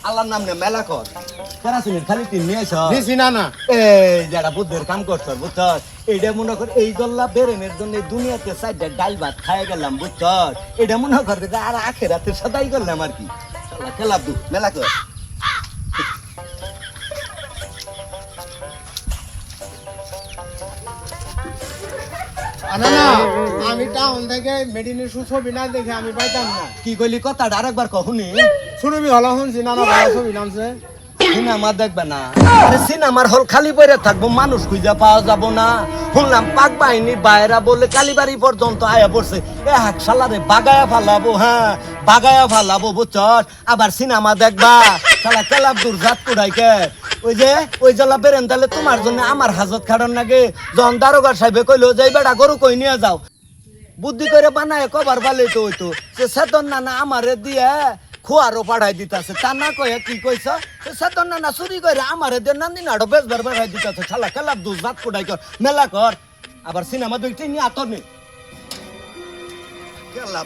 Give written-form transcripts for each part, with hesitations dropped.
আল্লাহর নাম নে মেলা কর কেরাসিনের খালি তিন নিয়ে এসো দিছি না না এই যারা বুদ্ধের কাম করছ বুঝছ এইটা মনে কর এই গল্লা বেরেনের জন্য এই দুনিয়াতে সাইডে ডাল ভাত খাই গেলাম বুঝছ এটা মনে কর যে আর আখেরাতে সদাই করলাম আর কি শালা খেলা দু মেলা কর না না আমি টাউন থেকে মেডিনের ছবি না দেখে আমি পাইতাম না কি কইলি কথাটা আরেকবার কখনই শুনবি হলো শুনছি না না ভালো ছবি নামছে সিনেমা দেখবে না আরে সিনেমার হল খালি পড়ে থাকবো মানুষ খুঁজে পাওয়া যাব না শুনলাম পাক বাহিনী বাইরা বলে কালীবাড়ি পর্যন্ত আয়া পড়ছে এ হাক শালারে বাগায়া ফালাবো হ্যাঁ বাগায়া ফালাবো বুঝছ আবার সিনেমা দেখবা শালা কেলাব দূর জাত কুড়াইকে ওই যে ওই জলা বেরেন তাহলে তোমার জন্য আমার হাজত খাড়ন লাগে যখন দারোগার সাহেবে কইলো যে বেটা গরু কই নিয়ে যাও বুদ্ধি করে বানায় কবার বালে তো হইতো সে সেতন না আমারে দিয়ে খোয়ারও পাঠাই দিতেছে তা না কয়ে কি কইছ সেতন না চুরি করে আমারে দিয়ে নান্দিন আড়ো বেশবার পাঠাই দিতেছে শালা খেলা দু জাত কোটাই কর মেলা কর আবার সিনেমা দুইটি নিয়ে আতর নেই খেলা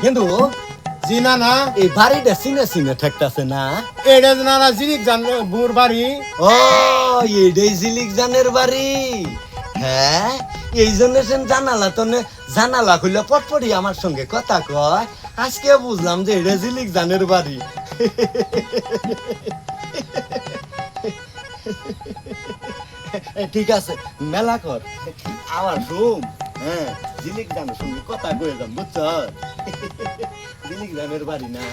কিন্তু জি না না এই বাড়িটা সিনে সিনে ঠেকতেছে না এটা না না জিরিক জান বুর বাড়ি ও এইটাই জিলিক জানের বাড়ি হ্যাঁ এই জন্য জানালা তো জানালা খুলে পটপটি আমার সঙ্গে কথা কয় আজকে বুঝলাম যে এটা জিলিক জানের বাড়ি ঠিক আছে মেলা কর আমার রুম হ্যাঁ জিলিক জানের সঙ্গে কথা কয়ে যাম বুঝছ জিলিক জানের বাড়ি না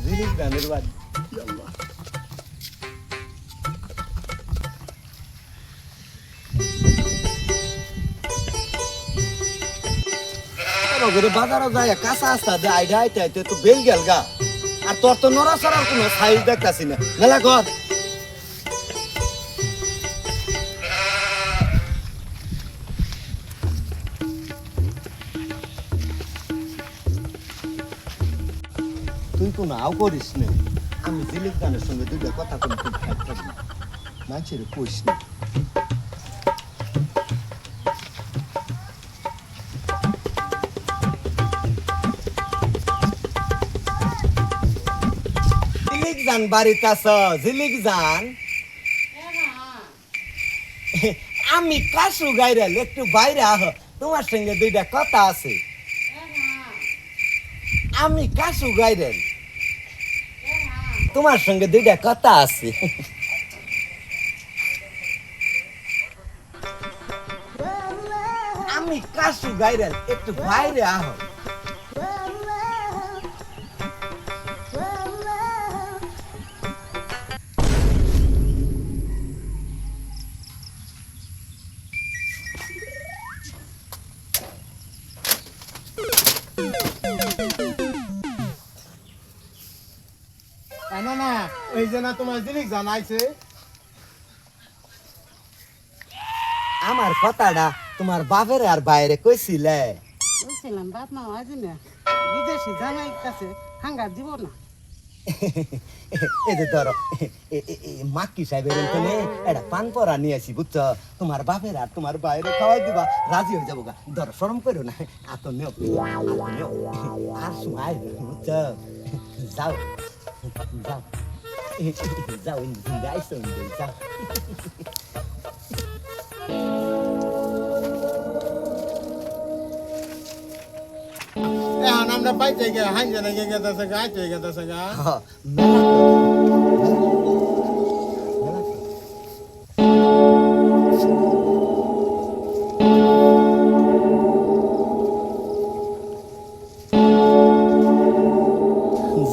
জিলিক জানের বাড়ি বাজারও যায় কাঁচা আস্তা দে আইডা আইতে আইতে তো বেল গেল গা আর তোর তো নড়াচড়ার কোনো সাইজ দেখতাছি না মেলা কর তুই কোনো আও করিস না আমি জিলিক গানের সঙ্গে দুইটা কথা কোনো তুই খাই থাকবি মানুষের কইস না জিলিক জান বাড়িতে আছ জিলিক জান আমি কাশু গাইরাল একটু বাইরে আহ তোমার সঙ্গে দুইটা কথা আছে আমি কাশু গাইরাল তোমার সঙ্গে দুইটা কথা আছে আমি কাশু গাইরাল একটু বাইরে আহ না না এই যে না তোমার জিরিক জান আইছে আমার কথাটা তোমার বাপের আর বাইরে কইছিলে বলছিলাম বাপ মা আজ না বিদেশি জামাই কাছে হাঙ্গা দিব না এই যে ধরো মাক্কি সাহেবের ওখানে একটা পান পরা নিয়ে আসি বুঝছো তোমার বাপের আর তোমার বাইরে খাওয়াই দিবা রাজি হয়ে যাবো গা ধরো শরম করো না আত নেও আর সময় বুঝছো যাও যাও যাও আইসো যাও এখন আমরা বাইতে গিয়ে হাইজে না গিয়ে গেতেছে গা আইতে গেতেছে গা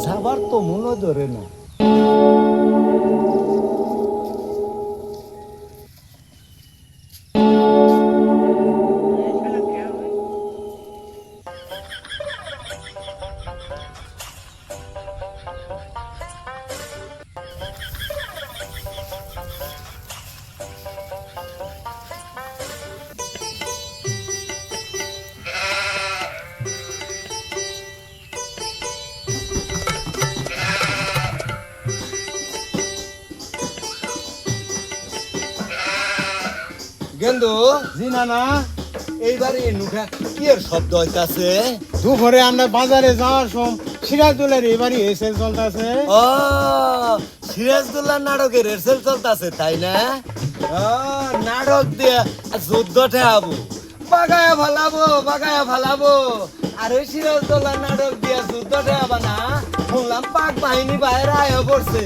যাবার তো মনে ধরে না গেন্দু জি নানা এইবারে নুটা কি এর শব্দ হইতাছে? দুপুরে আমরা বাজারে যাওয়ার সময় সিরাজদৌলের এবারই এসে চলতেছে। ও সিরাজদৌল্লাহ নাটকের রিহার্সাল চলতেছে তাই না? ও, নাটক দিয়ে যুদ্ধ ঠেয়াবো, বাগায়া ফালাবো। আর ওই সিরাজদৌল্লাহ নাটক দিয়ে যুদ্ধ ঠেয়াবা না, শুনলাম পাক বাহিনী বাইরে আয়া পড়ছে।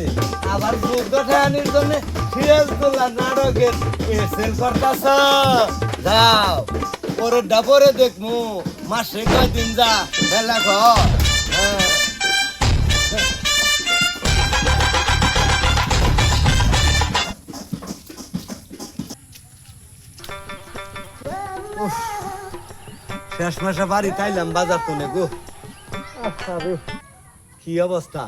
আবার যুদ্ধ ঠেয়ানির জন্য সিরাজদৌল্লাহ নাটকের রিহার্সাল করতেছ। যাও পরে ডাবরে দেখমু, মাসে কয়দিন যা খেলা কর। হ্যাঁ শেষ মাসে বাড়ি তাইলাম বাজার তো গো। কি অবস্থা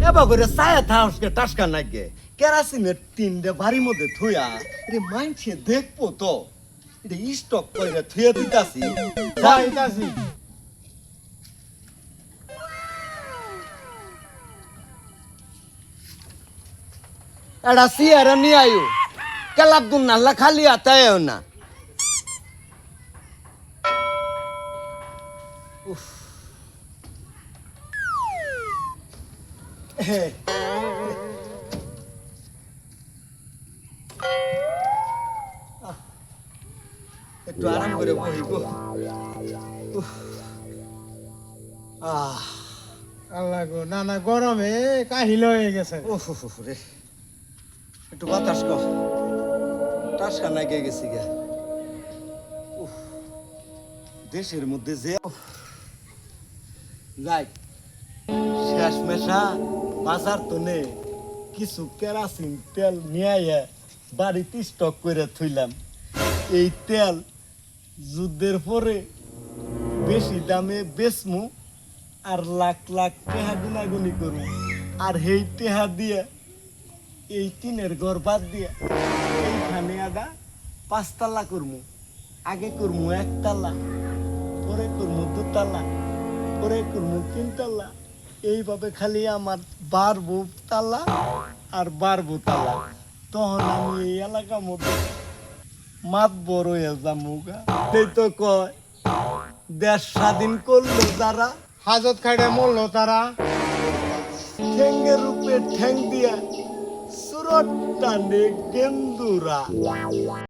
এবার করে ছায়া থাউসকে টাসকা নাগে কেরাসিনের টিনটা বাড়ির মধ্যে থুয়া রে মাইনছে দেখবো তো এটা স্টক করে থুয়ে দিতাছি। যাইতাছি। এটা সিয়ারা নিয়ে আয়ু কেলাপ দুন নাল্লা খালি আতায়ও না। উফ। হে। আহ, একটু আরাম করে বহিব। আল্লাহ গো নানা গরমে কাহিল হয়ে গেছে। রে একটু বাতাস কর, টাসকা নাগে গেছি গে। উফ, দেশের মধ্যে যে যাই শেষ মেশা বাজার তো নে কিছু কেরাসিন তেল নিয়ে আইয়া বাড়িতে স্টক করে থইলাম। এই তেল যুদ্ধের পরে বেশি দামে বেচমু আর লাখ লাখ টেহা গুনাগুনি করু। আর সেই টেহা দিয়ে এই টিনের ঘর বাদ দিয়া এইখানে আদা 5 তালা করমু। আগে করমু 1 তালা, পরে করমু 2 তালা, পরে করমু 3 তালা। এইভাবে খালি আমার বাড়বো তালা আর বাড়বো তালা। তখন আমি এই এলাকার মধ্যে মাত বড় হয়ে যামুগা। এই তো কয় দেশ স্বাধীন করলো যারা, হাজত খাইডে মরলো তারা। ঠেঙ্গের রূপে ঠ্যাং দিয়া সুরত টানে গেন্দুরা।